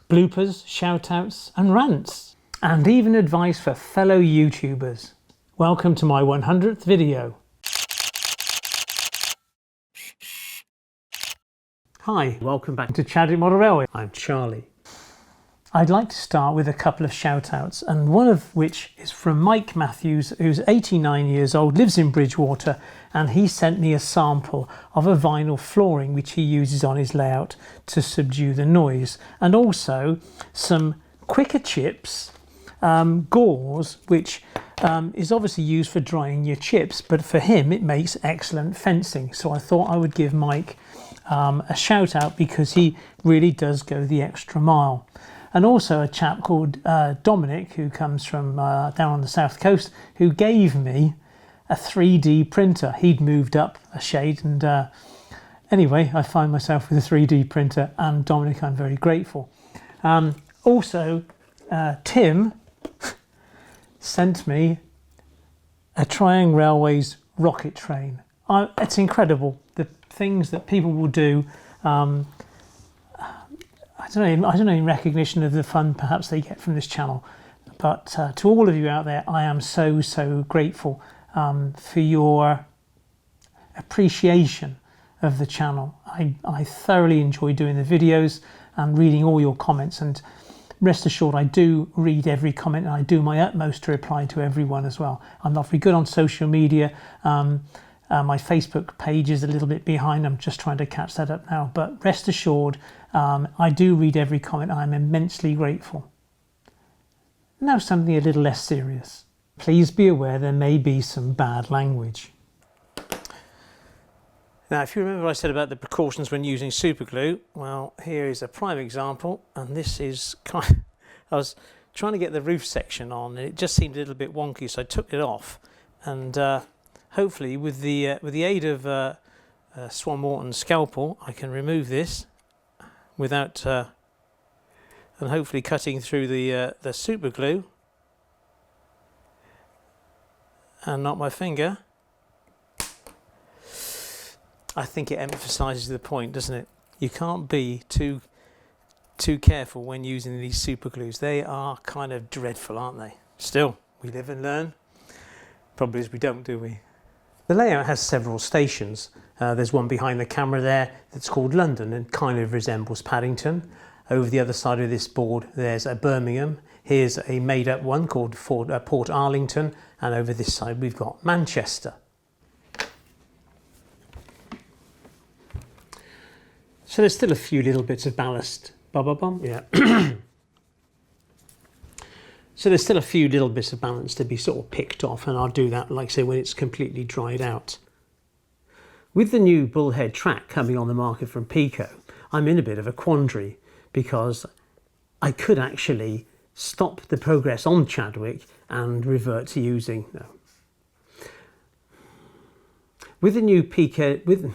bloopers, shoutouts and rants, and even advice for fellow YouTubers. Welcome to my 100th video. Hi, welcome back to Chadwick Model Railway. I'm Charlie. I'd like to start with a couple of shout-outs, and one of which is from Mike Matthews, who's 89 years old, lives in Bridgewater, and he sent me a sample of a vinyl flooring which he uses on his layout to subdue the noise, and also some quicker chips, gauze, which is obviously used for drying your chips, but for him it makes excellent fencing. So I thought I would give Mike a shout out because he really does go the extra mile. And also a chap called Dominic, who comes from down on the south coast, who gave me a 3D printer. He'd moved up a shade, and anyway, I find myself with a 3D printer, and Dominic, I'm very grateful. Also, Tim sent me a Triangle Railways rocket train. It's incredible, the things that people will do. I don't know, in recognition of the fun perhaps they get from this channel, but to all of you out there, I am so grateful for your appreciation of the channel. I thoroughly enjoy doing the videos and reading all your comments, and rest assured I do read every comment and I do my utmost to reply to everyone as well. I'm not very good on social media. My Facebook page is a little bit behind. I'm just trying to catch that up now, but rest assured I do read every comment. I'm immensely grateful. Now something a little less serious. Please be aware there may be some bad language. Now, if you remember what I said about the precautions when using superglue, well, here is a prime example, and this is I was trying to get the roof section on, and it just seemed a little bit wonky, so I took it off, and hopefully with the aid of Swan Morton's scalpel, I can remove this without and hopefully cutting through the super glue and not my finger. I think it emphasizes the point, doesn't it? You can't be too careful when using these super glues. They are kind of dreadful, aren't they? Still, we live and learn. Problem is we don't, do we? The layout has several stations. There's one behind the camera there that's called London and kind of resembles Paddington. Over the other side of this board there's a Birmingham. Here's a made up one called Port Arlington, and over this side we've got Manchester. So there's still a few little bits of ballast. Yeah. So there's still a few little bits of balance to be sort of picked off, and I'll do that, like I say, when it's completely dried out. With the new bullhead track coming on the market from Pico, I'm in a bit of a quandary because I could actually stop the progress on Chadwick and revert to using with the new Pico with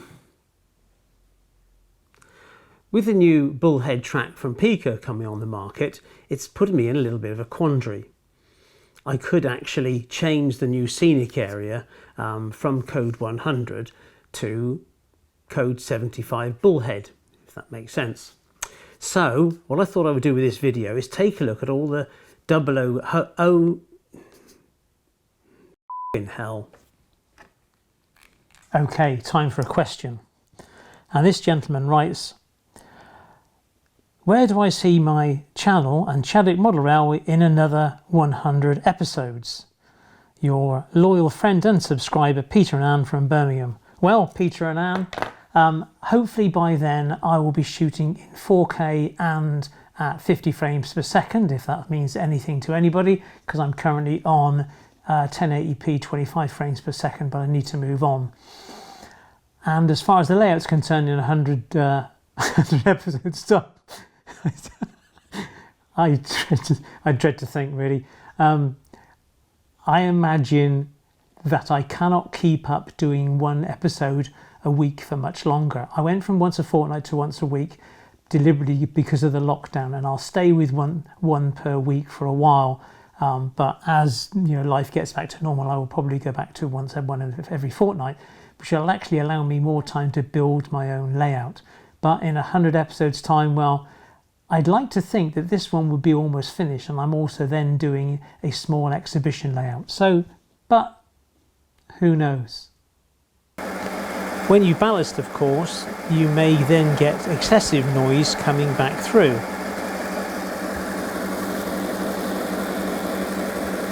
the new bullhead track from Pico coming on the market, it's putting me in a little bit of a quandary. I could actually change the new scenic area from code 100 to code 75 bullhead, if that makes sense. So what I thought I would do with this video is take a look at all the in hell. Okay, time for a question. And this gentleman writes, where do I see my channel and Chadwick Model Railway in another 100 episodes? Your loyal friend and subscriber, Peter and Anne from Birmingham. Well, Peter and Anne, hopefully by then I will be shooting in 4K and at 50 frames per second, if that means anything to anybody, because I'm currently on 1080p 25 frames per second, but I need to move on. And as far as the layout's concerned, in 100 episodes time, I dread to think, really. I imagine that I cannot keep up doing one episode a week for much longer. I went from once a fortnight to once a week deliberately because of the lockdown, and I'll stay with one per week for a while. But as life gets back to normal, I will probably go back to one every fortnight, which will actually allow me more time to build my own layout. But in 100 episodes time, well, I'd like to think that this one would be almost finished, and I'm also then doing a small exhibition layout. So, but who knows? When you ballast, of course, you may then get excessive noise coming back through.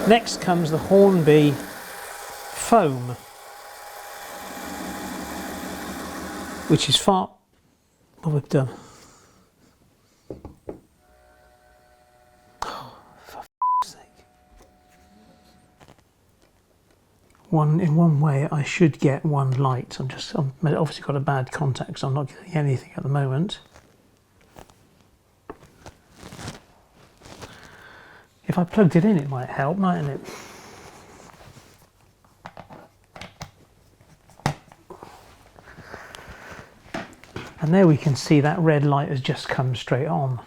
Next comes the Hornby foam, which is far... what we've done. Oh, for f***'s sake. In one way, I should get one light. I've obviously got a bad contact, so I'm not getting anything at the moment. If I plugged it in, it might help, mightn't it? And there we can see that red light has just come straight on.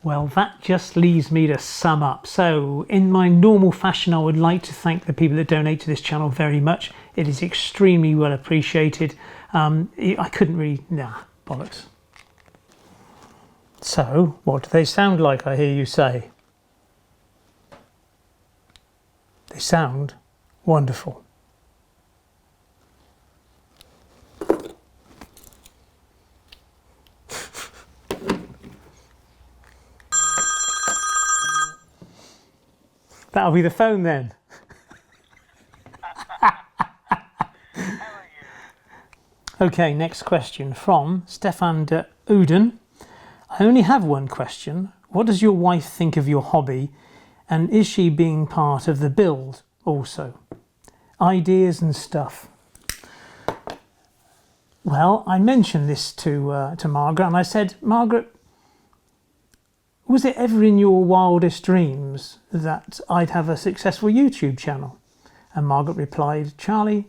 Well, that just leaves me to sum up. So in my normal fashion, I would like to thank the people that donate to this channel very much. It is extremely well appreciated. I couldn't really, bollocks. So, what do they sound like, I hear you say? They sound wonderful. That'll be the phone then. Okay, next question from Stefan de Uden. I only have one question. What does your wife think of your hobby, and is she being part of the build also? Ideas and stuff. Well, I mentioned this to Margaret, and I said, Margaret, was it ever in your wildest dreams that I'd have a successful YouTube channel? And Margaret replied, Charlie,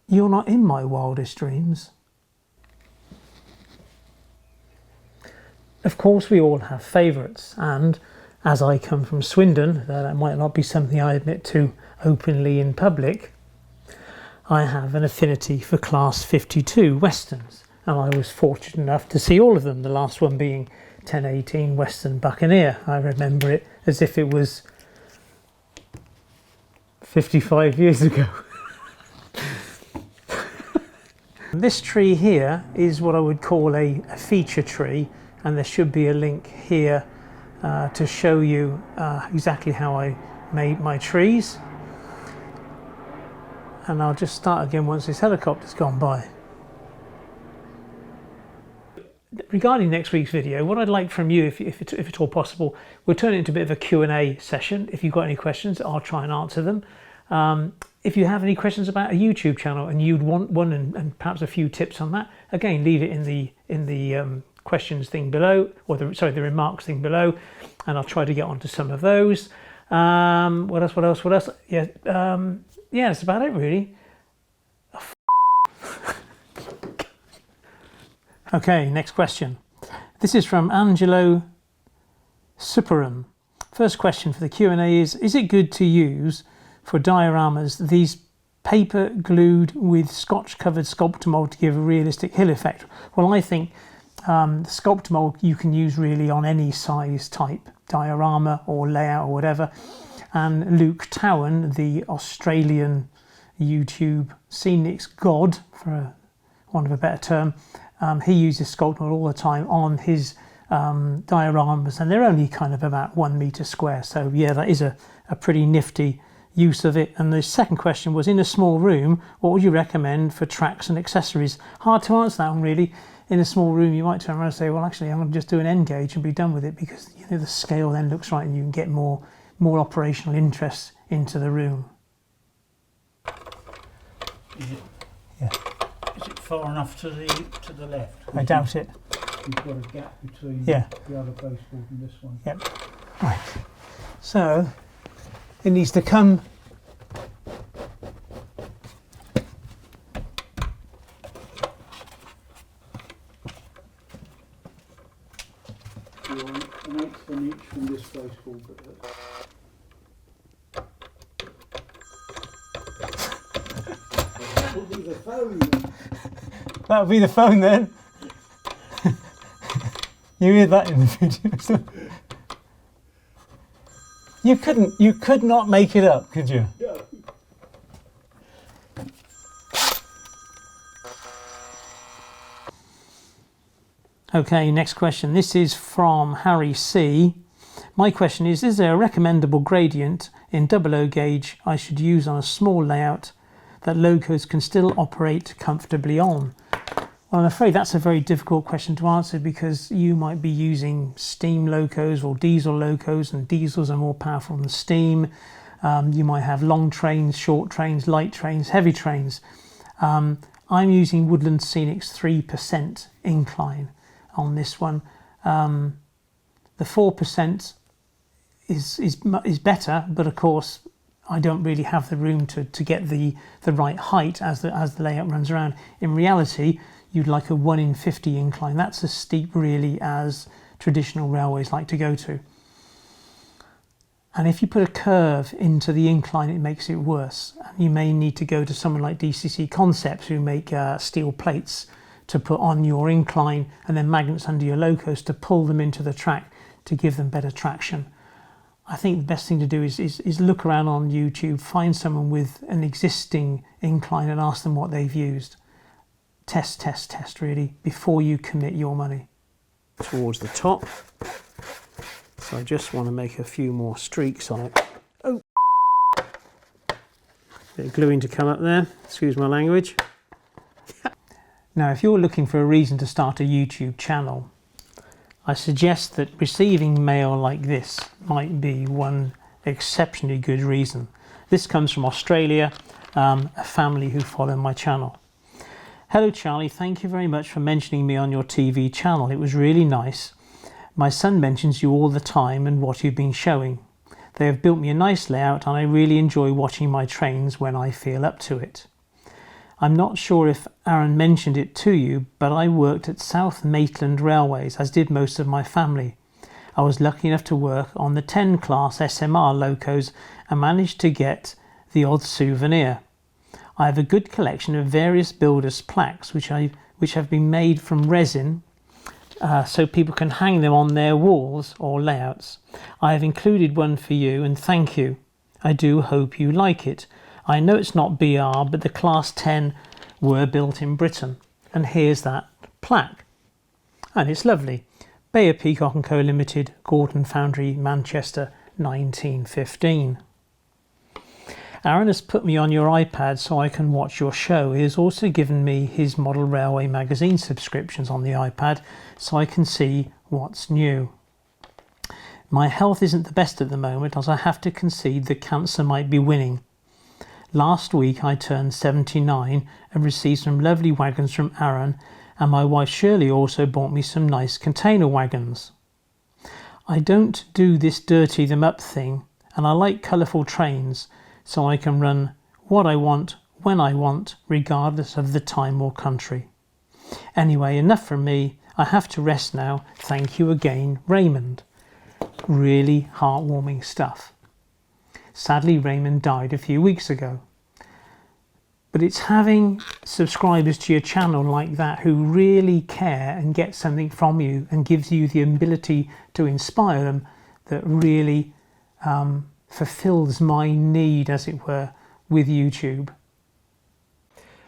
you're not in my wildest dreams. Of course, we all have favourites, and as I come from Swindon, that might not be something I admit to openly in public, I have an affinity for Class 52 Westerns, and I was fortunate enough to see all of them, the last one being 1018 Western Buccaneer. I remember it as if it was 55 years ago. This tree here is what I would call a feature tree, and there should be a link here to show you exactly how I made my trees. And I'll just start again once this helicopter's gone by. Regarding next week's video, what I'd like from you, if it's all possible, we'll turn it into a bit of a Q&A session. If you've got any questions, I'll try and answer them. If you have any questions about a YouTube channel and you'd want one and perhaps a few tips on that, again, leave it in the questions thing below, or the remarks thing below, and I'll try to get onto some of those. What else? Yeah, that's about it really. Okay, next question. This is from Angelo Superum. First question for the Q&A is it good to use for dioramas these paper glued with scotch covered sculptor mold to give a realistic hill effect? Well, I think the sculptor mold you can use really on any size type diorama or layout or whatever. And Luke Towan, the Australian YouTube scenics god, for want of a better term, he uses sculptor mold all the time on his dioramas, and they're only kind of about 1 meter square. So yeah, that is a pretty nifty use of it. And the second question was, in a small room, what would you recommend for tracks and accessories? Hard to answer that one really. In a small room, you might turn around and say, well, actually, I'm going to just do an N gauge and be done with it, because you know the scale then looks right and you can get more operational interest into the room. Yeah. Is it far enough to the left? I doubt it. You've got a gap between the other baseboard and this one. Yep. Right. So it needs to come. You're an 1/8 of an inch from this baseboard, but that will be the phone. That would be the phone then. You hear that in the video? You could not make it up, could you? Yeah. Okay, next question. This is from Harry C. My question is there a recommendable gradient in 00 gauge I should use on a small layout that locos can still operate comfortably on? Well, I'm afraid that's a very difficult question to answer because you might be using steam locos or diesel locos, and diesels are more powerful than steam. You might have long trains, short trains, light trains, heavy trains. I'm using Woodland Scenic's 3% incline on this one. The 4% is better, but of course I don't really have the room to get the right height as the layout runs around. In reality, you'd like a 1 in 50 incline. That's as steep really as traditional railways like to go to. And if you put a curve into the incline, it makes it worse. You may need to go to someone like DCC Concepts, who make steel plates to put on your incline and then magnets under your locos to pull them into the track to give them better traction. I think the best thing to do is look around on YouTube, find someone with an existing incline and ask them what they've used. Test really, before you commit your money. Towards the top. So I just want to make a few more streaks on it. Oh! Bit of gluing to come up there, excuse my language. Now, if you're looking for a reason to start a YouTube channel, I suggest that receiving mail like this might be one exceptionally good reason. This comes from Australia, a family who follow my channel. Hello Charlie, thank you very much for mentioning me on your TV channel. It was really nice. My son mentions you all the time and what you've been showing. They have built me a nice layout and I really enjoy watching my trains when I feel up to it. I'm not sure if Aaron mentioned it to you, but I worked at South Maitland Railways, as did most of my family. I was lucky enough to work on the 10 class SMR locos and managed to get the odd souvenir. I have a good collection of various builders' plaques which have been made from resin, so people can hang them on their walls or layouts. I have included one for you and thank you. I do hope you like it. I know it's not BR, but the Class 10 were built in Britain. And here's that plaque. And it's lovely. Bayer Peacock & Co Limited, Gorton Foundry, Manchester, 1915. Aaron has put me on your iPad so I can watch your show. He has also given me his Model Railway magazine subscriptions on the iPad so I can see what's new. My health isn't the best at the moment, as I have to concede that cancer might be winning. Last week I turned 79 and received some lovely wagons from Aaron, and my wife Shirley also bought me some nice container wagons. I don't do this dirty them up thing, and I like colourful trains, so I can run what I want, when I want, regardless of the time or country. Anyway, enough from me. I have to rest now. Thank you again, Raymond. Really heartwarming stuff. Sadly, Raymond died a few weeks ago. But it's having subscribers to your channel like that who really care and get something from you and gives you the ability to inspire them that really fulfills my need, as it were, with YouTube.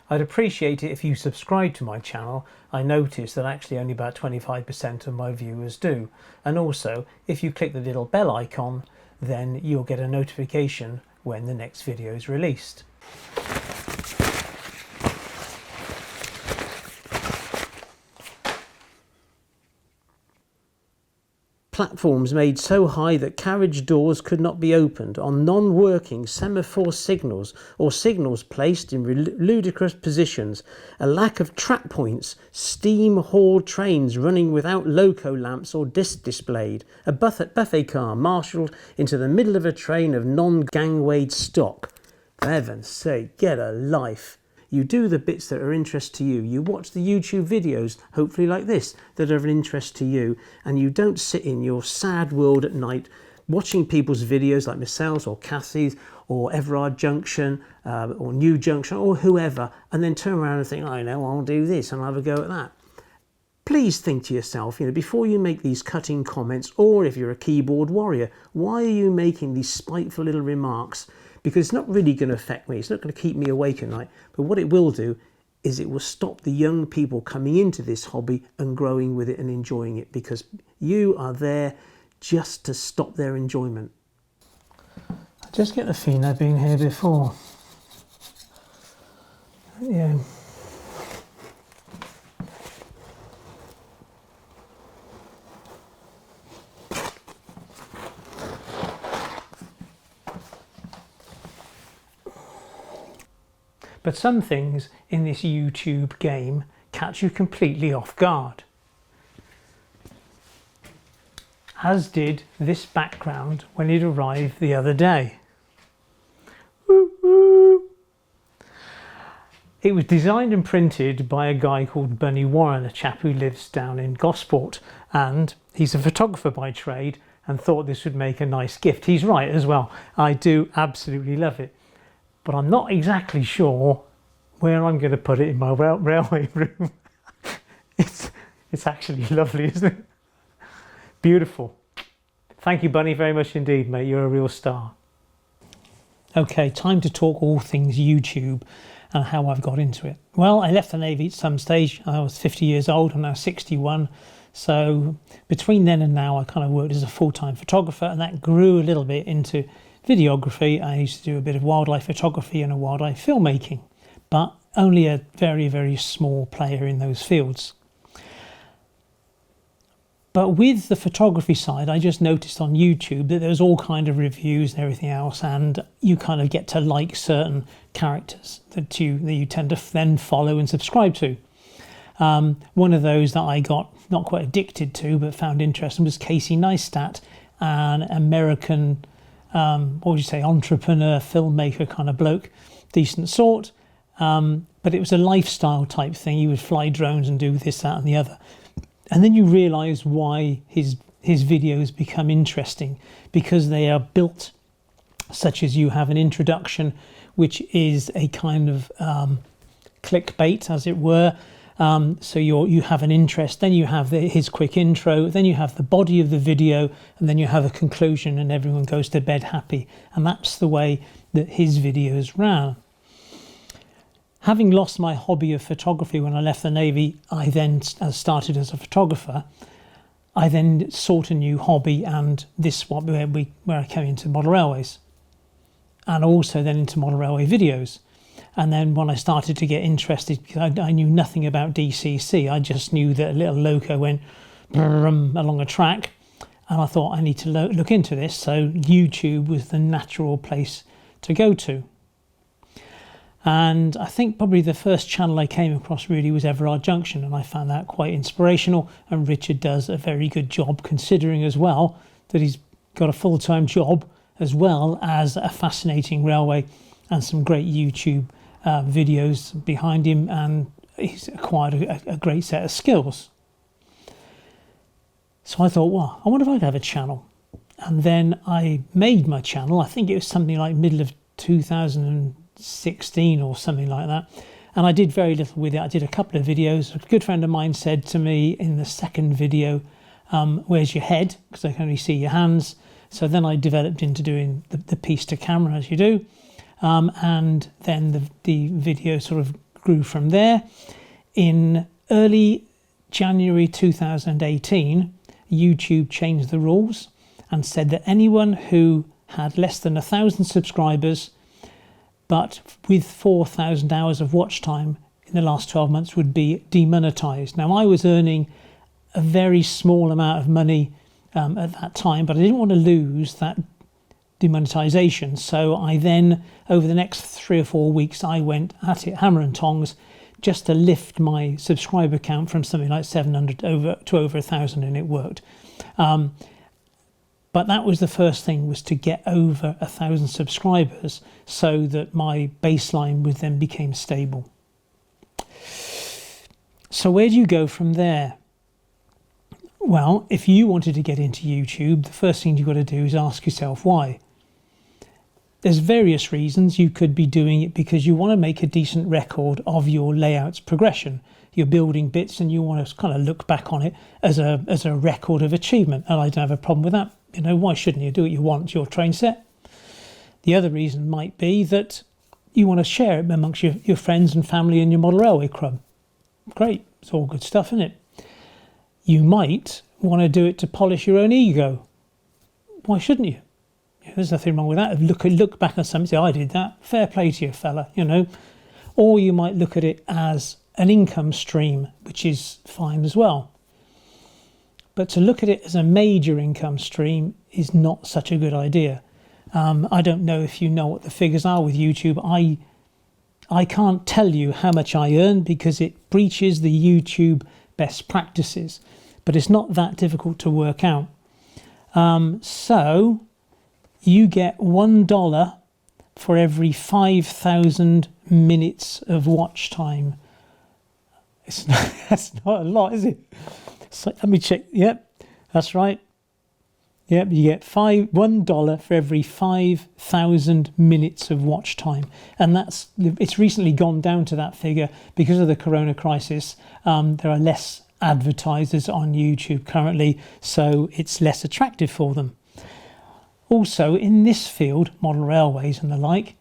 I'd appreciate it if you subscribe to my channel. I notice that actually only about 25% of my viewers do. And also, if you click the little bell icon, then you'll get a notification when the next video is released. Platforms made so high that carriage doors could not be opened, on non-working semaphore signals or signals placed in ludicrous positions, a lack of track points, steam-hauled trains running without loco lamps or disc displayed, a buffet car marshalled into the middle of a train of non-gangwayed stock. For heaven's sake, get a life. You do the bits that are of interest to you. You watch the YouTube videos, hopefully like this, that are of interest to you. And you don't sit in your sad world at night watching people's videos like myself or Kathy's or Everard Junction or New Junction or whoever, and then turn around and think, I know, I'll do this and I'll have a go at that. please think to yourself, before you make these cutting comments, or if you're a keyboard warrior, why are you making these spiteful little remarks? Because it's not really going to affect me. It's not going to keep me awake at night. But what it will do is it will stop the young people coming into this hobby and growing with it and enjoying it, because you are there just to stop their enjoyment. I just get the feeling I've been here before. Yeah. But some things in this YouTube game catch you completely off guard. As did this background when it arrived the other day. It was designed and printed by a guy called Bunny Warren, a chap who lives down in Gosport, and he's a photographer by trade and thought this would make a nice gift. He's right as well. I do absolutely love it. But I'm not exactly sure where I'm going to put it in my railway room. It's actually lovely, isn't it? Beautiful. Thank you, Bunny, very much indeed, mate. You're a real star. Okay, time to talk all things YouTube and how I've got into it. Well, I left the Navy at some stage. I was 50 years old. I'm now 61. So between then and now, I kind of worked as a full-time photographer, and that grew a little bit into videography. I used to do a bit of wildlife photography and a wildlife filmmaking, but only a very, very small player in those fields. But with the photography side, I just noticed on YouTube that there's all kind of reviews and everything else, and you kind of get to like certain characters that you tend to then follow and subscribe to. One of those that I got not quite addicted to but found interesting was Casey Neistat, an American what would you say, entrepreneur, filmmaker kind of bloke, decent sort, but it was a lifestyle type thing. He would fly drones and do this, that and the other. And then you realise why his videos become interesting, because they are built such as you have an introduction, which is a kind of clickbait, as it were. So you have an interest, then you have his quick intro, then you have the body of the video, and then you have a conclusion, and everyone goes to bed happy. And that's the way that his videos ran. Having lost my hobby of photography when I left the Navy, I then started as a photographer. I then sought a new hobby, and this was where I came into model railways, and also then into model railway videos. And then when I started to get interested, because I knew nothing about DCC, I just knew that a little loco went along a track, and I thought I need to look into this. So YouTube was the natural place to go to. And I think probably the first channel I came across really was Everard Junction, and I found that quite inspirational. And Richard does a very good job, considering as well that he's got a full-time job as well as a fascinating railway and some great YouTube videos behind him, and he's acquired a great set of skills. So I thought, well, I wonder if I could have a channel. And then I made my channel. I think it was something like middle of 2016 or something like that, and I did very little with it. I did a couple of videos. A good friend of mine said to me in the second video, where's your head, because I can only see your hands. So then I developed into doing the piece to camera, as you do, and then the video sort of grew from there. In early January 2018, YouTube changed the rules and said that anyone who had less than 1,000 subscribers but with 4,000 hours of watch time in the last 12 months would be demonetized. Now, I was earning a very small amount of money at that time, but I didn't want to lose that demonetization. So I then, over the next 3 or 4 weeks, I went at it hammer and tongs just to lift my subscriber count from something like 700 to over 1,000, and it worked. But that was the first thing, was to get over 1,000 subscribers so that my baseline with them became stable. So where do you go from there? Well, if you wanted to get into YouTube, the first thing you've got to do is ask yourself why. There's various reasons. You could be doing it because you want to make a decent record of your layout's progression. You're building bits and you want to kind of look back on it as a record of achievement. And I don't have a problem with that. You know, why shouldn't you do what you want? Your train set. The other reason might be that you want to share it amongst your friends and family in your model railway club. Great. It's all good stuff, isn't it? You might want to do it to polish your own ego. Why shouldn't you? There's nothing wrong with that. Look back on something and say, I did that. Fair play to you, fella, you know. Or you might look at it as an income stream, which is fine as well. But to look at it as a major income stream is not such a good idea. I don't know if you know what the figures are with YouTube. I can't tell you how much I earn because it breaches the YouTube best practices. But it's not that difficult to work out. So you get $1 for every 5,000 minutes of watch time. That's not a lot, is it? So let me check. Yep, that's right. Yep, you get $1 for every 5,000 minutes of watch time, and it's recently gone down to that figure because of the corona crisis. There are less advertisers on YouTube currently, so it's less attractive for them. Also, in this field, model railways and the like,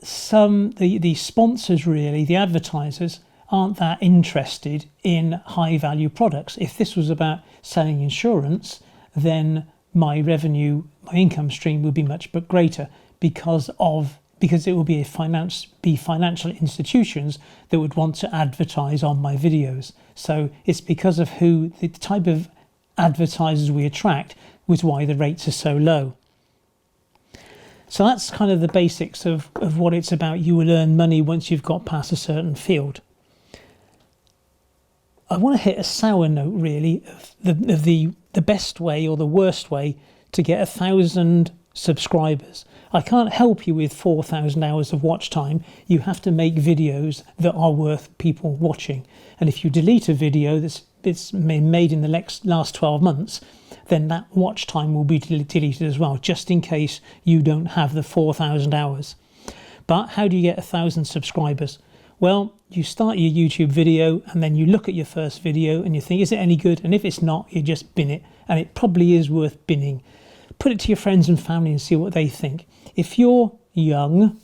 the sponsors really, the advertisers, aren't that interested in high value products. If this was about selling insurance, then my revenue, my income stream would be much greater because it will be financial institutions that would want to advertise on my videos. So it's because of the type of advertisers we attract was why the rates are so low. So that's kind of the basics of what it's about. You will earn money once you've got past a certain field. I want to hit a sour note really of the best way or the worst way to get 1,000 subscribers. I can't help you with 4,000 hours of watch time. You have to make videos that are worth people watching. And if you delete a video that's made in the last 12 months, then that watch time will be deleted as well, just in case you don't have the 4,000 hours. But how do you get 1,000 subscribers? Well, you start your YouTube video and then you look at your first video and you think, is it any good? And if it's not, you just bin it. And it probably is worth binning. Put it to your friends and family and see what they think. If you're young,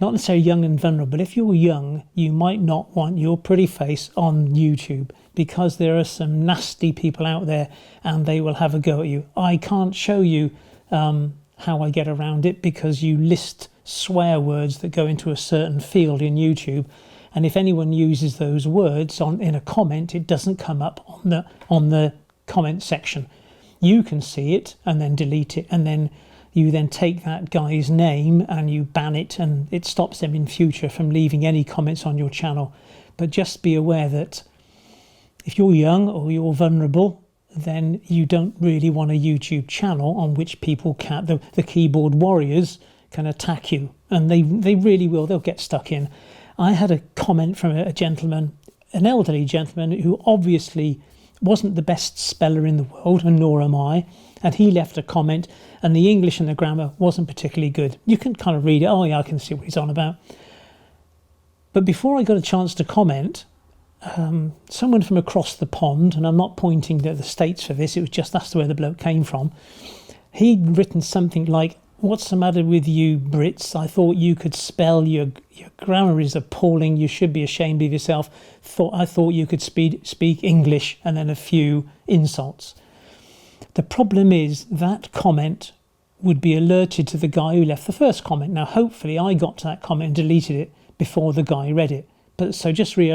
not necessarily young and vulnerable, but if you're young, you might not want your pretty face on YouTube because there are some nasty people out there and they will have a go at you. I can't show you how I get around it because you list swear words that go into a certain field in YouTube, and if anyone uses those words in a comment, it doesn't come up on the comment section. You can see it and then delete it, and then you take that guy's name and you ban it, and it stops them in future from leaving any comments on your channel. But just be aware that if you're young or you're vulnerable, then you don't really want a YouTube channel on which people the keyboard warriors can attack you, and they really will. They'll get stuck in. I had a comment from a gentleman, an elderly gentleman, who obviously wasn't the best speller in the world, and nor am I, and he left a comment, and the English and the grammar wasn't particularly good. You can kind of read it, oh yeah, I can see what he's on about. But before I got a chance to comment, someone from across the pond, and I'm not pointing at the States for this, it was just that's where the bloke came from, he'd written something like, "What's the matter with you Brits? I thought you could spell. Your grammar is appalling. You should be ashamed of yourself. I thought you could speak English," and then a few insults. The problem is that comment would be alerted to the guy who left the first comment. Now, hopefully I got to that comment and deleted it before the guy read it. But so just be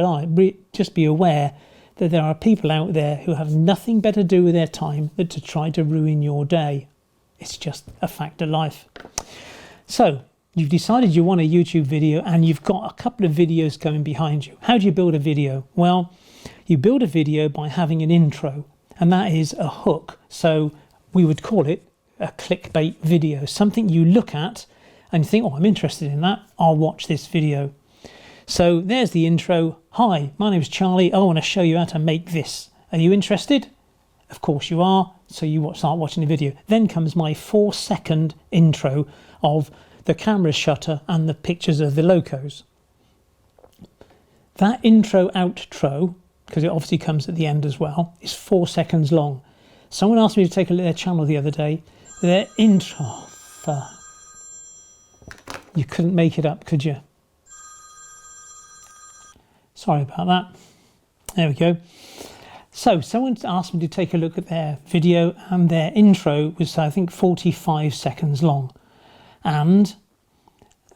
aware that there are people out there who have nothing better to do with their time than to try to ruin your day. It's just a fact of life. So you've decided you want a YouTube video and you've got a couple of videos going behind you. How do you build a video? Well, you build a video by having an intro, and that is a hook. So we would call it a clickbait video, something you look at and you think, oh, I'm interested in that. I'll watch this video. So there's the intro. Hi, my name is Charlie. I want to show you how to make this. Are you interested? Of course you are. So you start watching the video. Then comes my 4-second intro of the camera shutter and the pictures of the locos. That intro outro, because it obviously comes at the end as well, is 4 seconds long. Someone asked me to take a look at their channel the other day. Their intro, you couldn't make it up, could you? Sorry about that. There we go. So someone asked me to take a look at their video, and their intro was, I think, 45 seconds long. And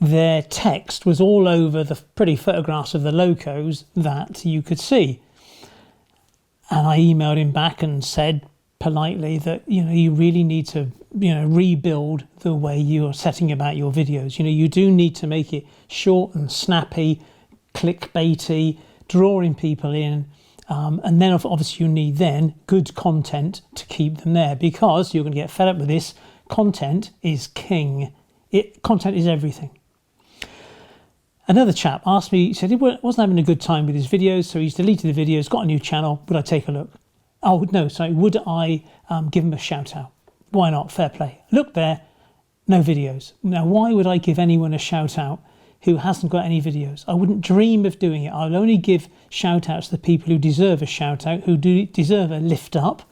their text was all over the pretty photographs of the locos that you could see. And I emailed him back and said politely that, you really need to, rebuild the way you're setting about your videos. You do need to make it short and snappy, clickbaity, drawing people in. And then obviously you need then good content to keep them there, because you're going to get fed up with this. Content is king. Content is everything. Another chap asked me, he said he wasn't having a good time with his videos, so he's deleted the videos, got a new channel. Would I take a look? Oh, no, sorry. Would I give him a shout out? Why not? Fair play. Look there, no videos. Now, why would I give anyone a shout out who hasn't got any videos? I wouldn't dream of doing it. I'll only give shout outs to the people who deserve a shout out, who deserve a lift up,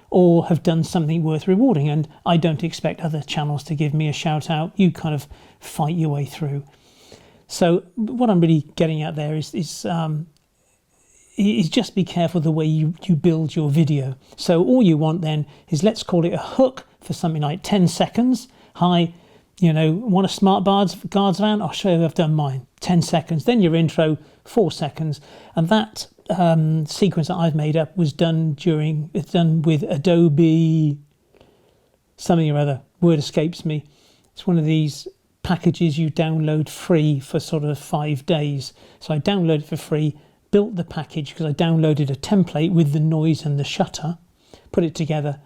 or have done something worth rewarding. And I don't expect other channels to give me a shout out. You kind of fight your way through. So what I'm really getting at there is just be careful the way you build your video. So all you want then is, let's call it a hook for something like 10 seconds. Hi, want a smart guards van? I'll show you I've done mine. 10 seconds. Then your intro, 4 seconds. And that sequence that I've made up was done with Adobe something or other. Word escapes me. It's one of these packages you download free for sort of 5 days. So I downloaded it for free, built the package because I downloaded a template with the noise and the shutter, put it together,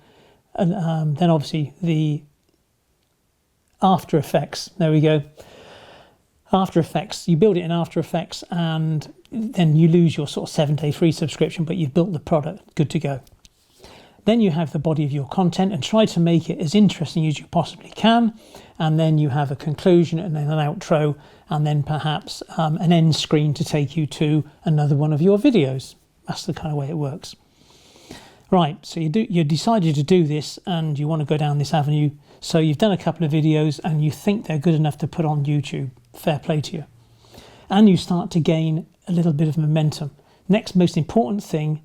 and then obviously the After Effects. There we go. After Effects. You build it in After Effects, and then you lose your sort of 7-day free subscription, but you've built the product. Good to go. Then you have the body of your content, and try to make it as interesting as you possibly can. And then you have a conclusion, and then an outro, and then perhaps an end screen to take you to another one of your videos. That's the kind of way it works. Right, so you decided to do this, and you want to go down this avenue. So you've done a couple of videos, and you think they're good enough to put on YouTube. Fair play to you. And you start to gain a little bit of momentum. Next most important thing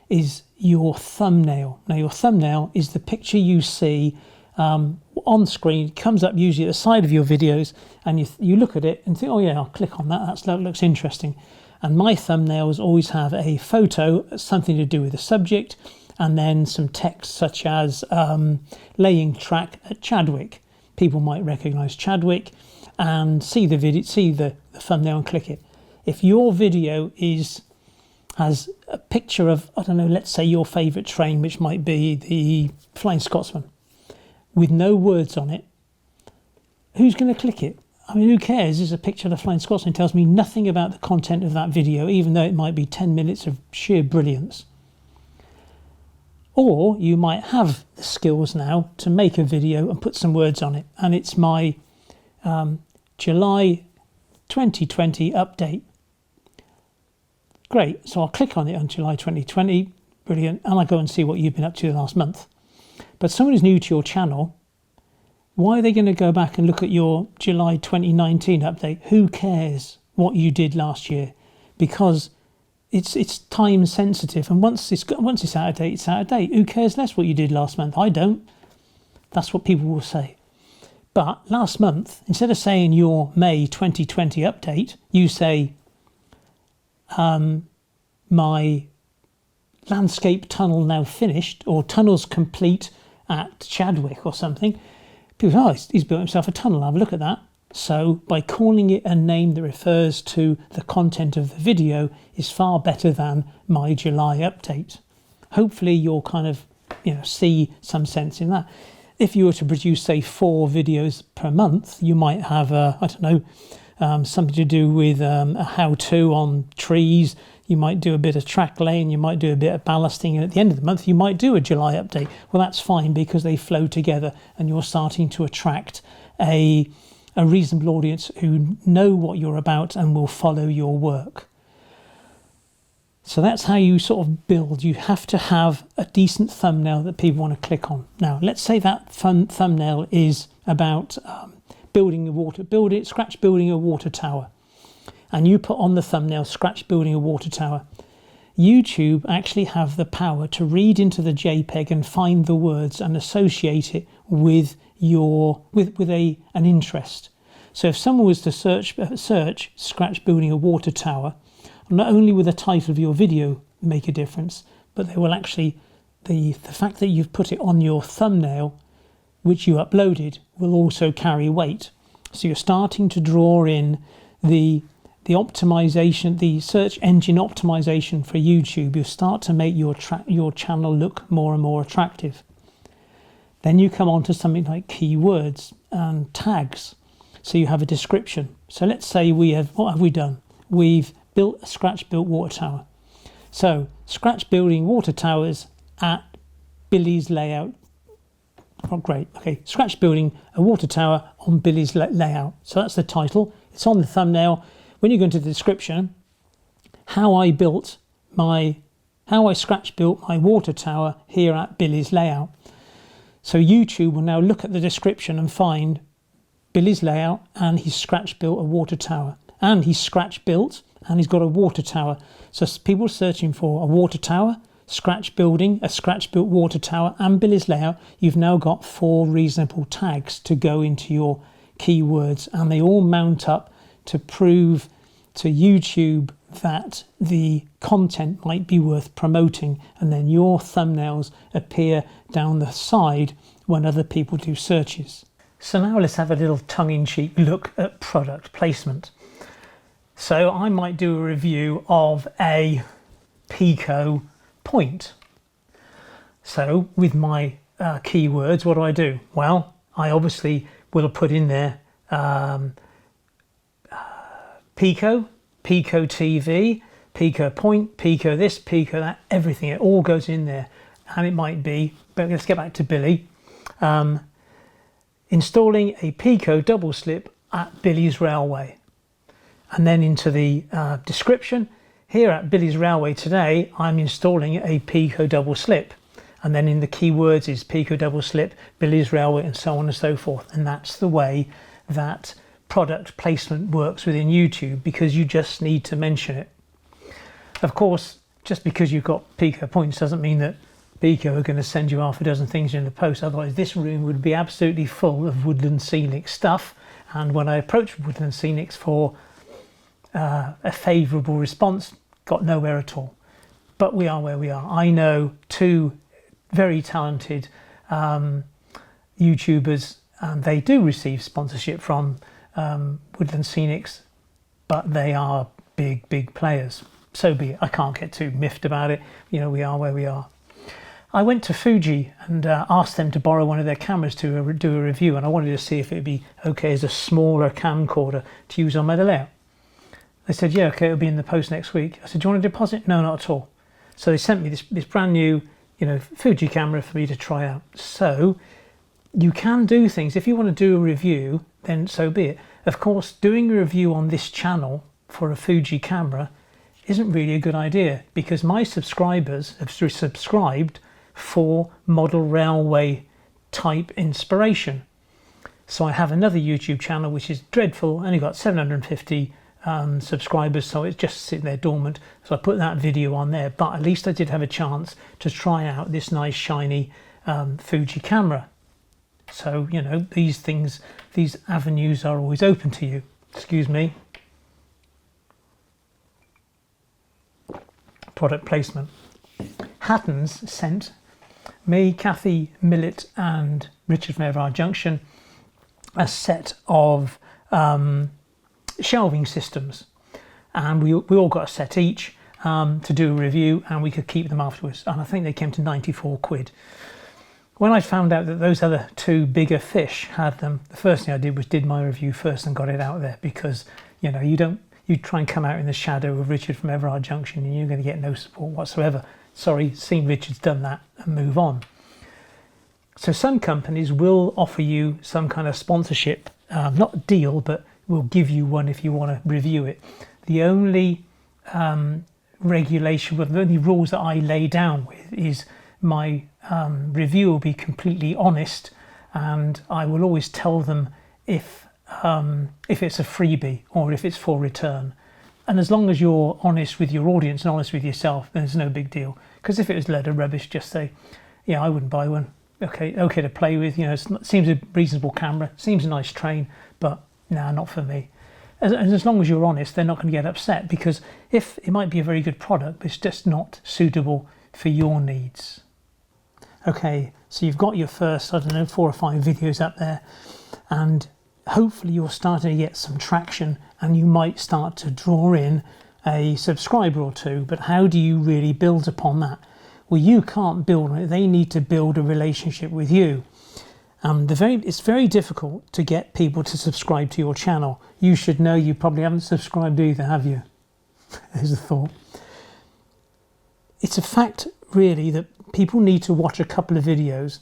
is your thumbnail. Now your thumbnail is the picture you see on screen. It comes up usually at the side of your videos, and you look at it and think, oh yeah, I'll click on that. That looks interesting. And my thumbnails always have a photo, something to do with the subject, and then some text such as laying track at Chadwick. People might recognise Chadwick and see the video, see the thumbnail and click it. If your video has a picture of, I don't know, let's say your favourite train, which might be the Flying Scotsman, with no words on it, who's going to click it? I mean, who cares? It's a picture of the Flying Scotsman. It tells me nothing about the content of that video, even though it might be 10 minutes of sheer brilliance. Or you might have the skills now to make a video and put some words on it. And it's my July 2020 update. Great, so I'll click on it on July 2020, brilliant, and I go and see what you've been up to the last month. But someone who's new to your channel, why are they going to go back and look at your July 2019 update? Who cares what you did last year? Because it's time sensitive, and once it's out of date, it's out of date. Who cares less what you did last month? I don't. That's what people will say. But last month, instead of saying your May 2020 update, you say, my landscape tunnel now finished, or tunnel's complete at Chadwick or something. People say, oh, he's built himself a tunnel, have a look at that. So by calling it a name that refers to the content of the video is far better than my July update. Hopefully you'll kind of see some sense in that. If you were to produce, say, 4 videos per month, you might have something to do with a how-to on trees. you might do a bit of track laying, you might do a bit of ballasting, and at the end of the month you might do a July update. Well, that's fine because they flow together and you're starting to attract a reasonable audience who know what you're about and will follow your work. So that's how you sort of build. You have to have a decent thumbnail that people want to click on. Now, let's say that thumbnail is about scratch building a water tower, and you put on the thumbnail scratch building a water tower. YouTube actually have the power to read into the JPEG and find the words and associate it with an interest. So if someone was to search scratch building a water tower, not only will the title of your video make a difference, but they will actually, the fact that you've put it on your thumbnail, which you uploaded, will also carry weight. So you're starting to draw in the optimization, the search engine optimization for YouTube. You start to make your channel look more and more attractive. Then you come on to something like keywords and tags. So you have a description. So let's say what have we done? We've built a scratch built water tower. So scratch building water towers at Billy's layout. Oh, great. Okay, scratch building a water tower on Billy's layout. So that's the title. It's on the thumbnail. When you go into the description, how I scratch built my water tower here at Billy's layout. So YouTube will now look at the description and find Billy's layout, and he's scratch built a water tower, and he's scratch built and he's got a water tower. So people searching for a water tower, scratch building, a scratch built water tower, and Billy's layout. You've now got 4 reasonable tags to go into your keywords, and they all mount up to prove to YouTube that the content might be worth promoting, and then your thumbnails appear down the side when other people do searches. So now let's have a little tongue-in-cheek look at product placement. So I might do a review of a Pico point. So with my keywords, what do? Well, I obviously will put in there Pico, Pico TV, Pico point, Pico this, Pico that, everything. It all goes in there. And it might be, but let's get back to Billy, installing a Pico double slip at Billy's Railway. And then into the description, here at Billy's Railway today, I'm installing a Pico double slip. And then in the keywords is Pico double slip, Billy's Railway, and so on and so forth. And that's the way that product placement works within YouTube, because you just need to mention it. Of course, just because you've got Pico points doesn't mean that Pico are going to send you half a dozen things in the post. Otherwise, this room would be absolutely full of Woodland Scenic stuff. And when I approached Woodland Scenics for a favourable response, got nowhere at all. But we are where we are. I know 2 very talented YouTubers, and they do receive sponsorship from Woodland Scenics, but they are big players. So be it. I can't get too miffed about it. You know, we are where we are. I went to Fuji and asked them to borrow one of their cameras to do a review, and I wanted to see if it would be okay as a smaller camcorder to use on my layout. They said, yeah, okay, it'll be in the post next week. I said, do you want a deposit? No, not at all. So they sent me this brand new, Fuji camera for me to try out. So you can do things. If you want to do a review, then so be it. Of course, doing a review on this channel for a Fuji camera isn't really a good idea, because my subscribers have subscribed for model railway type inspiration. So I have another YouTube channel which is dreadful, only got 750 subscribers, so it's just sitting there dormant. So I put that video on there, but at least I did have a chance to try out this nice shiny Fuji camera. So these avenues are always open to you. Excuse me. Product placement. Hatton's sent me, Kathy Millett and Richard from Everard Junction a set of shelving systems, and we all got a set each to do a review, and we could keep them afterwards, and I think they came to 94 quid. When I found out that those other 2 bigger fish had them, the first thing I did was did my review first and got it out there, because you you try and come out in the shadow of Richard from Everard Junction and you're going to get no support whatsoever. Sorry, seen Richard's done that, and move on. So some companies will offer you some kind of sponsorship, not deal, but will give you one if you want to review it. The only regulation, the only rules that I lay down with is my review will be completely honest, and I will always tell them if it's a freebie or if it's for return. And as long as you're honest with your audience and honest with yourself, then it's no big deal. Because if it was a load of rubbish, just say, yeah, I wouldn't buy one. Okay to play with, you know, it seems a reasonable camera, seems a nice train, but nah, not for me. As long as you're honest, they're not going to get upset, because if it might be a very good product, but it's just not suitable for your needs. Okay, so you've got your first, 4 or 5 videos up there, and hopefully you're starting to get some traction and you might start to draw in a subscriber or two. But how do you really build upon that? Well, you can't build on it. They need to build a relationship with you. It's very difficult to get people to subscribe to your channel. You should know you probably haven't subscribed either, have you? There's a thought. It's a fact, really, that people need to watch a couple of videos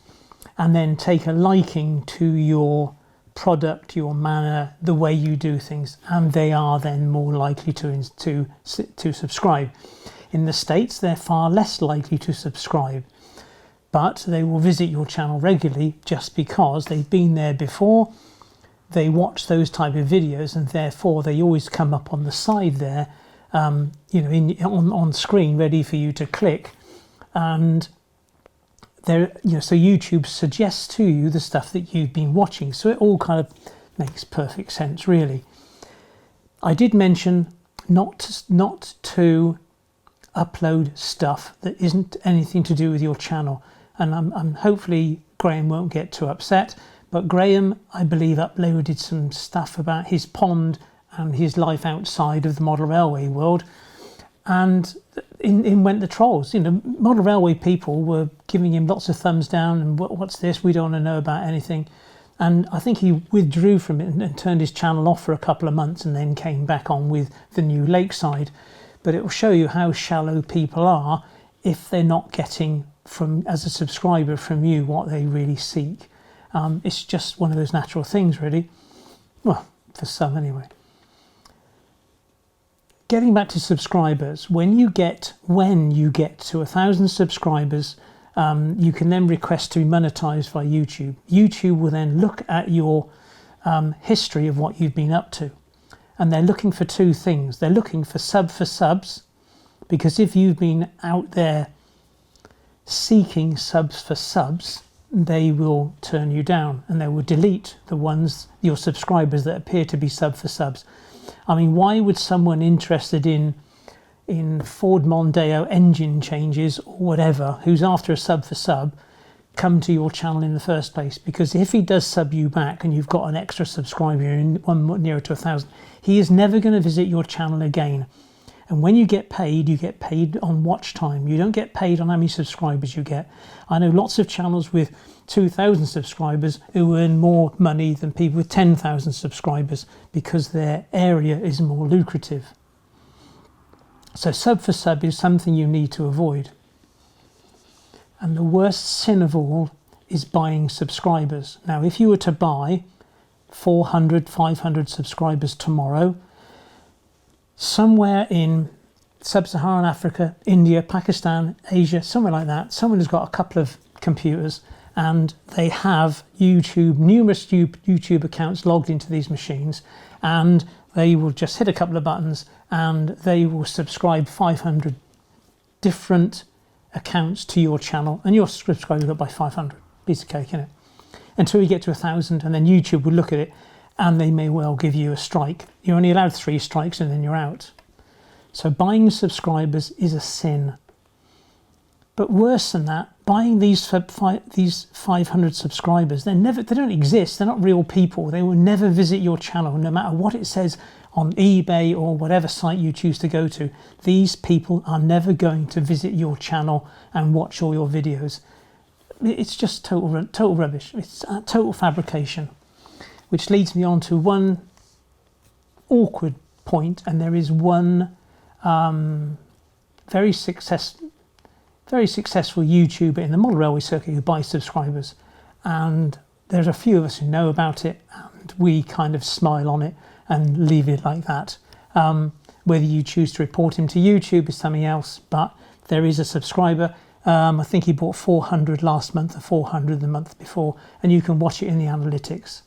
and then take a liking to your product, your manner, the way you do things, and they are then more likely to subscribe. In the States, they're far less likely to subscribe, but they will visit your channel regularly just because they've been there before, they watch those type of videos, and therefore they always come up on the side there, on screen, ready for you to click. And so YouTube suggests to you the stuff that you've been watching. So it all kind of makes perfect sense, really. I did mention not to upload stuff that isn't anything to do with your channel, and I'm hopefully Graham won't get too upset. But Graham, I believe, uploaded some stuff about his pond and his life outside of the model railway world, and in went the trolls. Model railway people were giving him lots of thumbs down and what's this, we don't want to know about anything. And I think he withdrew from it and turned his channel off for a couple of months and then came back on with the new Lakeside. But it will show you how shallow people are if they're not getting as a subscriber from you what they really seek. It's just one of those natural things, really. Well, for some anyway. Getting back to subscribers, when you get to 1,000 subscribers, you can then request to be monetized by YouTube. YouTube will then look at your history of what you've been up to, and they're looking for 2 things. They're looking for subs, because if you've been out there seeking subs for subs, they will turn you down and they will delete your subscribers that appear to be sub for subs. I mean, why would someone interested in Ford Mondeo engine changes or whatever, who's after a sub for sub, come to your channel in the first place? Because if he does sub you back and you've got an extra subscriber and one nearer to 1,000, he is never going to visit your channel again. And when you get paid on watch time. You don't get paid on how many subscribers you get. I know lots of channels with 2,000 subscribers who earn more money than people with 10,000 subscribers because their area is more lucrative. So sub for sub is something you need to avoid. And the worst sin of all is buying subscribers. Now, if you were to buy 400, 500 subscribers tomorrow, somewhere in sub-Saharan Africa, India, Pakistan, Asia, somewhere like that, someone has got a couple of computers and they have numerous YouTube accounts logged into these machines, and they will just hit a couple of buttons and they will subscribe 500 different accounts to your channel, and your subscribers got by 500. Piece of cake, innit? Until you get to 1,000, and then YouTube will look at it and they may well give you a strike. You're only allowed 3 strikes and then you're out. So buying subscribers is a sin. But worse than that, buying these 500 subscribers, they don't exist. They're not real people. They will never visit your channel, no matter what it says on eBay or whatever site you choose to go to. These people are never going to visit your channel and watch all your videos. It's just total rubbish. It's total fabrication. Which leads me on to one awkward point, and there is one very successful YouTuber in the model railway circuit who buys subscribers, and there's a few of us who know about it, and we kind of smile on it and leave it like that. Whether you choose to report him to YouTube is something else, but there is a subscriber. I think he bought 400 last month or 400 the month before, and you can watch it in the analytics.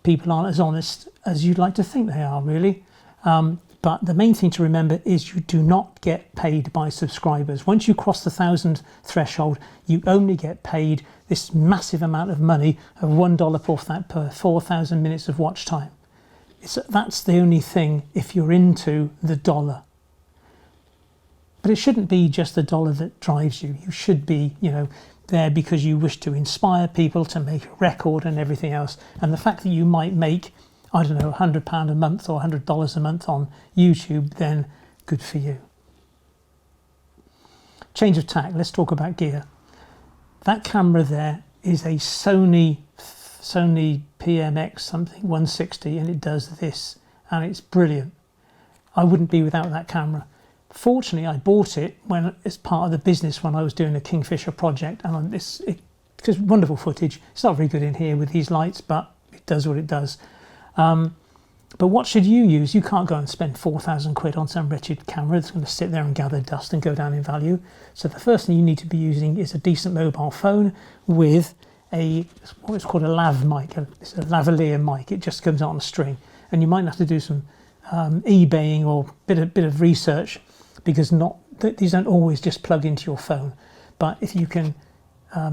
People aren't as honest as you'd like to think they are, really. But the main thing to remember is you do not get paid by subscribers. Once you cross the 1,000 threshold, you only get paid this massive amount of money of $1 per 4,000 minutes of watch time. That's the only thing if you're into the dollar. But it shouldn't be just the dollar that drives you. You should be, there because you wish to inspire people to make a record and everything else. And the fact that you might make, I don't know, £100 a month or $100 a month on YouTube, then good for you. Change of tack, let's talk about gear. That camera there is a Sony PMX something 160, and it does this, and it's brilliant. I wouldn't be without that camera. Fortunately, I bought it as part of the business when I was doing a Kingfisher project, and because wonderful footage. It's not very good in here with these lights, but it does what it does. But what should you use? You can't go and spend 4,000 quid on some wretched camera that's going to sit there and gather dust and go down in value. So the first thing you need to be using is a decent mobile phone with what is called a lav mic. It's a lavalier mic. It just comes out on a string, and you might have to do some eBaying or bit of research, because these don't always just plug into your phone. But if you can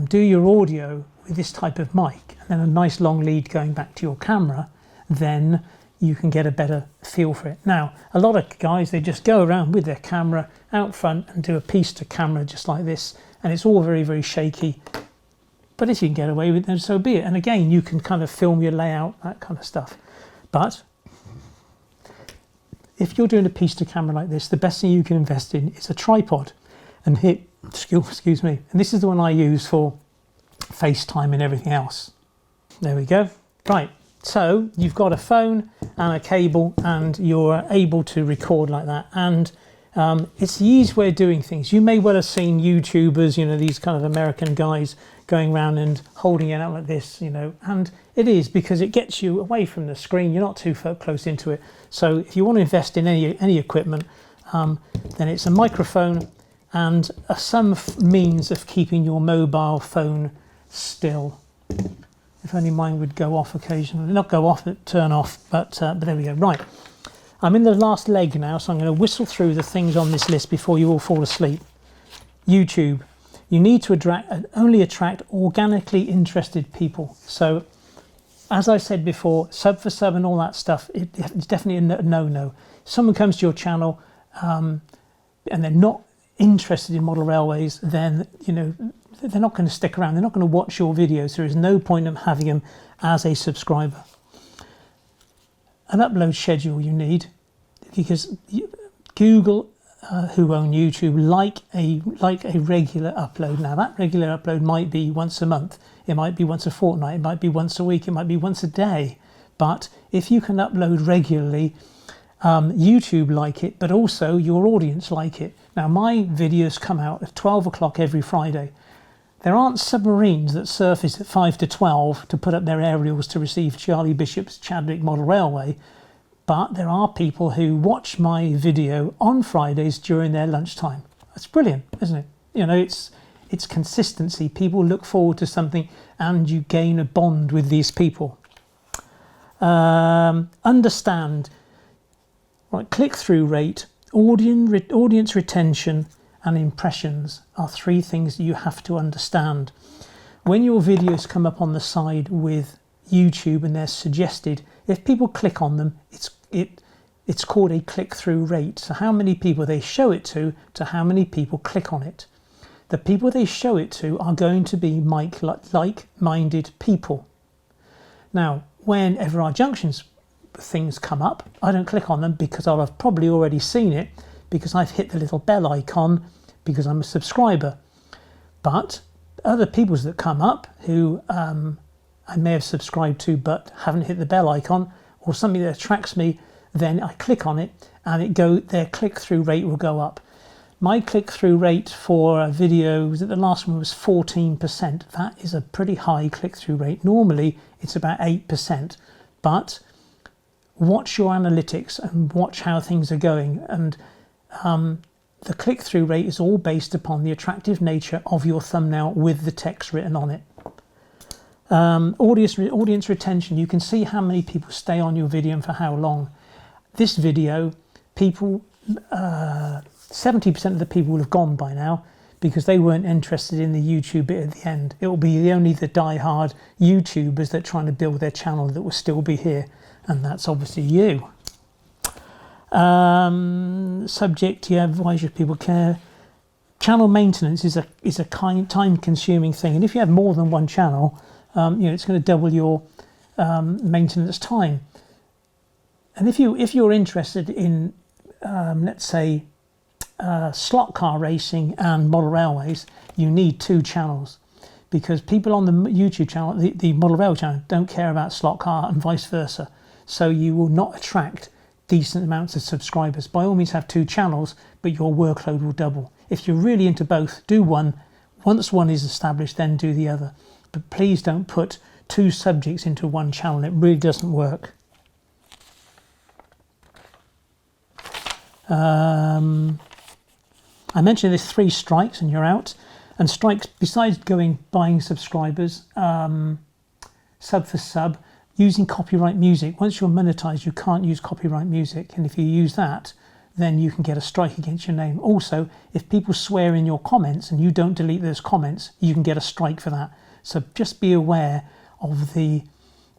do your audio with this type of mic and then a nice long lead going back to your camera, then you can get a better feel for it. Now, a lot of guys, they just go around with their camera out front and do a piece to camera just like this, and it's all very, very shaky. But if you can get away with it, then so be it. And again, you can kind of film your layout, that kind of stuff. But if you're doing a piece to camera like this, the best thing you can invest in is a tripod. And excuse me, and this is the one I use for FaceTime and everything else. There we go. Right, so you've got a phone and a cable, and you're able to record like that. And it's the easy way of doing things. You may well have seen YouTubers, these kind of American guys going around and holding it out like this, and it is because it gets you away from the screen. You're not too close into it. So if you want to invest in any equipment, then it's a microphone and some means of keeping your mobile phone still. If only mine would go off occasionally. Not go off, but turn off. But there we go. Right. I'm in the last leg now, so I'm going to whistle through the things on this list before you all fall asleep. YouTube. You need to only attract organically interested people. So, as I said before, sub for sub and all that stuff, it's definitely a no-no. If someone comes to your channel and they're not interested in model railways, then, they're not going to stick around. They're not going to watch your videos. There is no point in having them as a subscriber. An upload schedule you need, because Google, who own YouTube, like a regular upload. Now that regular upload might be once a month, it might be once a fortnight, it might be once a week, it might be once a day. But if you can upload regularly, YouTube like it, but also your audience like it. Now my videos come out at 12 o'clock every Friday. There aren't submarines that surface at 5 to 12 to put up their aerials to receive Charlie Bishop's Chadwick Model Railway, but there are people who watch my video on Fridays during their lunchtime. That's brilliant, isn't it? It's consistency. People look forward to something and you gain a bond with these people. Understand, right, click-through rate, audience retention, and impressions are three things you have to understand. When your videos come up on the side with YouTube and they're suggested, if people click on them, it's called a click-through rate. So how many people they show it to how many people click on it. The people they show it to are going to be like-minded people. Now, whenever our junctions things come up, I don't click on them because I'll have probably already seen it, because I've hit the little bell icon because I'm a subscriber. But other people's that come up who I may have subscribed to but haven't hit the bell icon, or something that attracts me, then I click on it and their click-through rate will go up. My click-through rate for a video, the last one was 14%. That is a pretty high click-through rate. Normally it's about 8%, but watch your analytics and watch how things are going. And the click-through rate is all based upon the attractive nature of your thumbnail with the text written on it. Audience retention, you can see how many people stay on your video and for how long. This video, 70% of the people will have gone by now because they weren't interested in the YouTube bit at the end. It will be only the die-hard YouTubers that are trying to build their channel that will still be here, and that's obviously you. Subject, yeah, why should people care? Channel maintenance is a time-consuming thing, and if you have more than one channel, it's going to double your maintenance time. And if you're interested in, let's say, slot car racing and model railways, you need 2 channels, because people on the YouTube channel, the model railway channel, don't care about slot car and vice versa. So you will not attract decent amounts of subscribers. By all means have 2 channels, but your workload will double. If you're really into both, do one. Once one is established, then do the other. But please don't put 2 subjects into one channel. It really doesn't work. I mentioned there's 3 strikes and you're out. And strikes, besides buying subscribers, sub for sub, using copyright music. Once you're monetized, you can't use copyright music. And if you use that, then you can get a strike against your name. Also, if people swear in your comments and you don't delete those comments, you can get a strike for that. So just be aware of the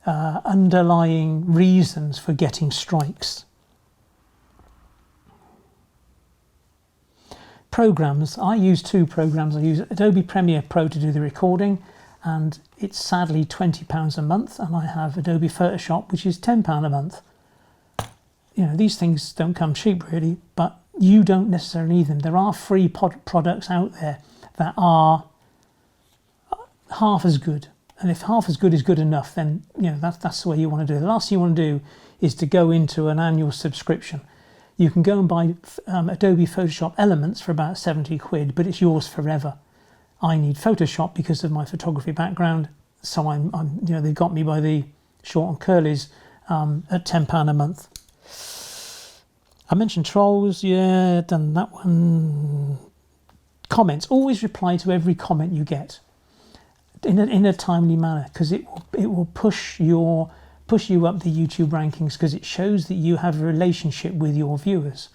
underlying reasons for getting strikes. Programs, I use 2 programs. I use Adobe Premiere Pro to do the recording, and it's sadly £20 a month, and I have Adobe Photoshop, which is £10 a month. You know, these things don't come cheap really, but you don't necessarily need them. There are free products out there that are half as good, and if half as good is good enough, then that's the way you want to do it. The last thing you want to do is to go into an annual subscription. You can go and buy Adobe Photoshop Elements for about 70 quid, but it's yours forever. I need Photoshop because of my photography background, so they've got me by the short and curlies at £10 a month. I mentioned trolls, yeah, done that one. Comments, always reply to every comment you get in a timely manner, because it will push you up the YouTube rankings, because it shows that you have a relationship with your viewers.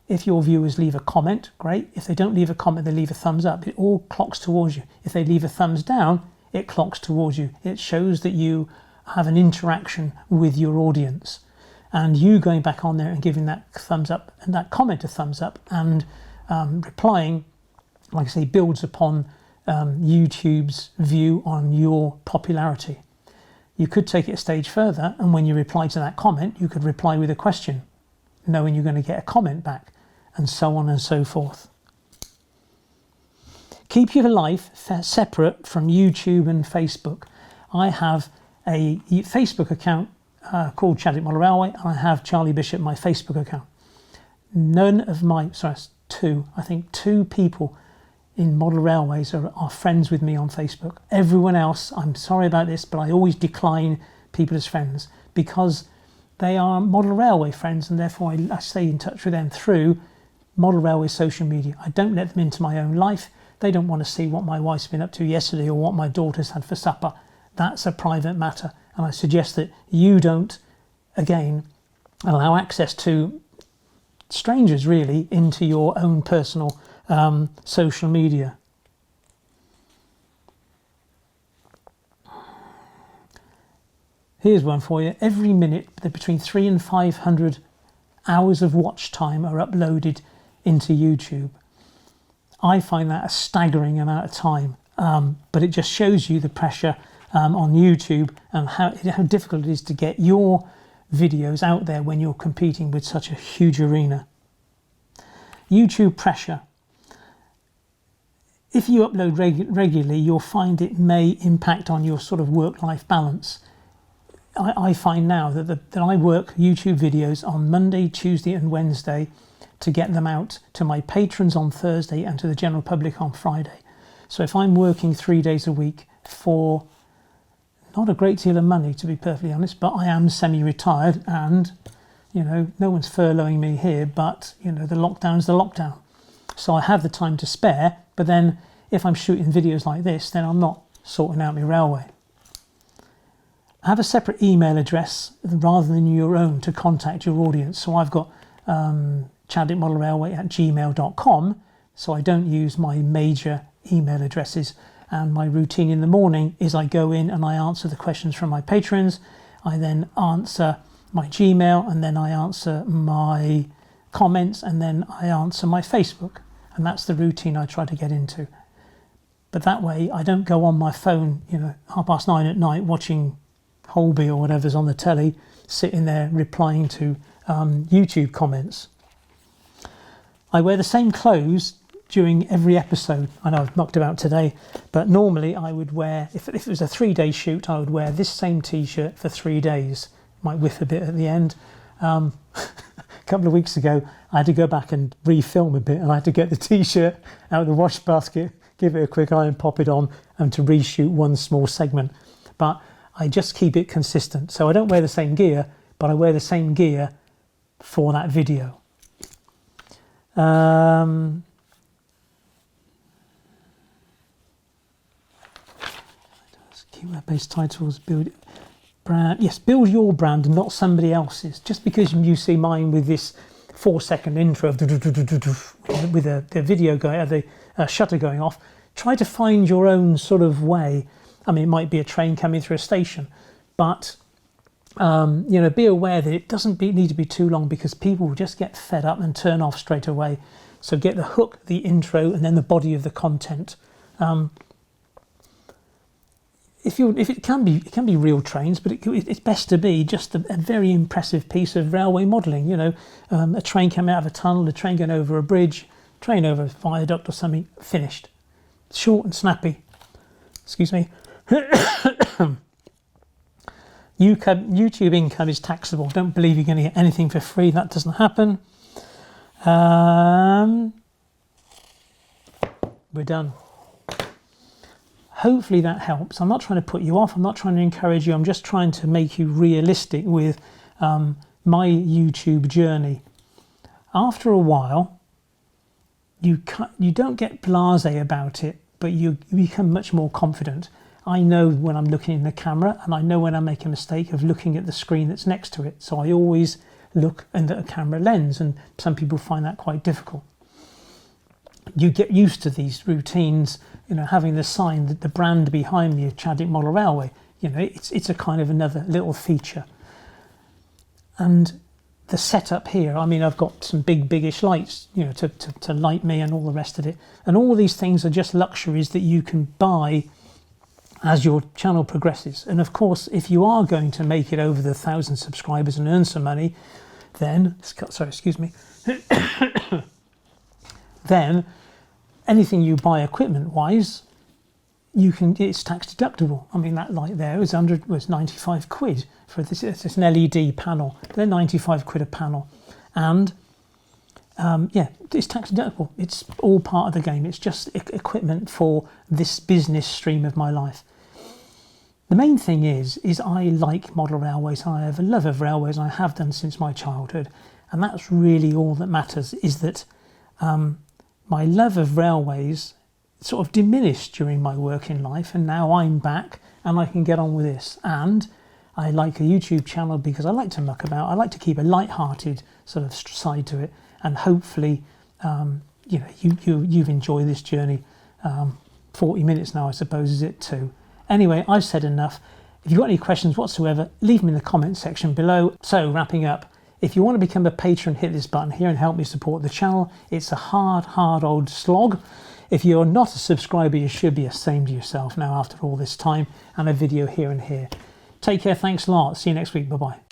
If your viewers leave a comment, great. If they don't leave a comment, they leave a thumbs up. It all clocks towards you. If they leave a thumbs down, it clocks towards you. It shows that you have an interaction with your audience. And you going back on there and giving that thumbs up and that comment a thumbs up and replying, like I say, builds upon YouTube's view on your popularity. You could take it a stage further, and when you reply to that comment, you could reply with a question, knowing you're going to get a comment back, and so on and so forth. Keep your life separate from YouTube and Facebook. I have a Facebook account called Chadwick Model Railway, and I have Charlie Bishop, my Facebook account. Two people in model railways are friends with me on Facebook. Everyone else, I'm sorry about this, but I always decline people as friends because they are model railway friends, and therefore I stay in touch with them through model railway social media. I don't let them into my own life. They don't want to see what my wife's been up to yesterday or what my daughter's had for supper. That's a private matter, and I suggest that you don't, again, allow access to strangers really into your own personal social media. Here's one for you. Every minute, between 300 and 500 hours of watch time are uploaded into YouTube. I find that a staggering amount of time, but it just shows you the pressure on YouTube and how difficult it is to get your videos out there when you're competing with such a huge arena. YouTube pressure. If you upload regularly, you'll find it may impact on your sort of work-life balance. I find now that I work YouTube videos on Monday, Tuesday and Wednesday to get them out to my patrons on Thursday and to the general public on Friday. So if I'm working 3 days a week for not a great deal of money, to be perfectly honest, but I am semi-retired and, you know, no one's furloughing me here, but, you know, the lockdown's the lockdown. So I have the time to spare, but then if I'm shooting videos like this, then I'm not sorting out my railway. Have a separate email address rather than your own to contact your audience. So I've got chadwickmodelrailway@gmail.com, so I don't use my major email addresses. And my routine in the morning is I go in and I answer the questions from my patrons. I then answer my Gmail, and then I answer my comments, and then I answer my Facebook. And that's the routine I try to get into. But that way I don't go on my phone, you know, 9:30 at night watching Holby or whatever's on the telly, sitting there replying to YouTube comments. I wear the same clothes during every episode. I know I've knocked about today, but normally I would wear, if it was a 3-day shoot, I would wear this same t-shirt for 3 days. Might whiff a bit at the end. A couple of weeks ago I had to go back and refilm a bit, and I had to get the t-shirt out of the wash basket, give it a quick iron, pop it on, and to reshoot one small segment. But I just keep it consistent. So I don't wear the same gear, but I wear the same gear for that video. Keyword-based titles, build brand. Yes, build your brand, not somebody else's. Just because you see mine with this 4-second intro with the video going, the shutter going off, try to find your own sort of way. I mean, it might be a train coming through a station, but you know, be aware that it doesn't need to be too long, because people will just get fed up and turn off straight away. So get the hook, the intro, and then the body of the content. If it can be real trains, but it's best to be just a very impressive piece of railway modelling. You know, a train coming out of a tunnel, a train going over a bridge, train over a viaduct or something. Finished, short and snappy. Excuse me. YouTube income is taxable. Don't believe you're going to get anything for free. That doesn't happen. We're done. Hopefully that helps. I'm not trying to put you off. I'm not trying to encourage you. I'm just trying to make you realistic with my YouTube journey. After a while, you don't get blasé about it, but you become much more confident. I know when I'm looking in the camera, and I know when I make a mistake of looking at the screen that's next to it. So I always look under a camera lens, and some people find that quite difficult. You get used to these routines, you know, having the sign, that the brand behind me of Chadwick Model Railway, you know, it's a kind of another little feature. And the setup here, I mean, I've got some biggish lights, you know, to light me and all the rest of it. And all these things are just luxuries that you can buy as your channel progresses. And of course, if you are going to make it over the 1,000 subscribers and earn some money, then, sorry, excuse me, then anything you buy equipment wise, it's tax deductible. I mean, that light there was 95 quid for this. It's an LED panel. They're 95 quid a panel. And yeah, it's tax deductible. It's all part of the game. It's just equipment for this business stream of my life. The main thing is I like model railways. I have a love of railways, and I have done since my childhood. And that's really all that matters, is that my love of railways sort of diminished during my working life, and now I'm back and I can get on with this. And I like a YouTube channel because I like to muck about. I like to keep a light-hearted sort of side to it, and hopefully you know, you've enjoyed this journey. 40 minutes now, I suppose, is it too? Anyway, I've said enough. If you've got any questions whatsoever, leave them in the comment section below. So, wrapping up, if you want to become a patron, hit this button here and help me support the channel. It's a hard old slog. If you're not a subscriber, you should be ashamed of yourself now after all this time, and a video here and here. Take care, thanks a lot. See you next week. Bye-bye.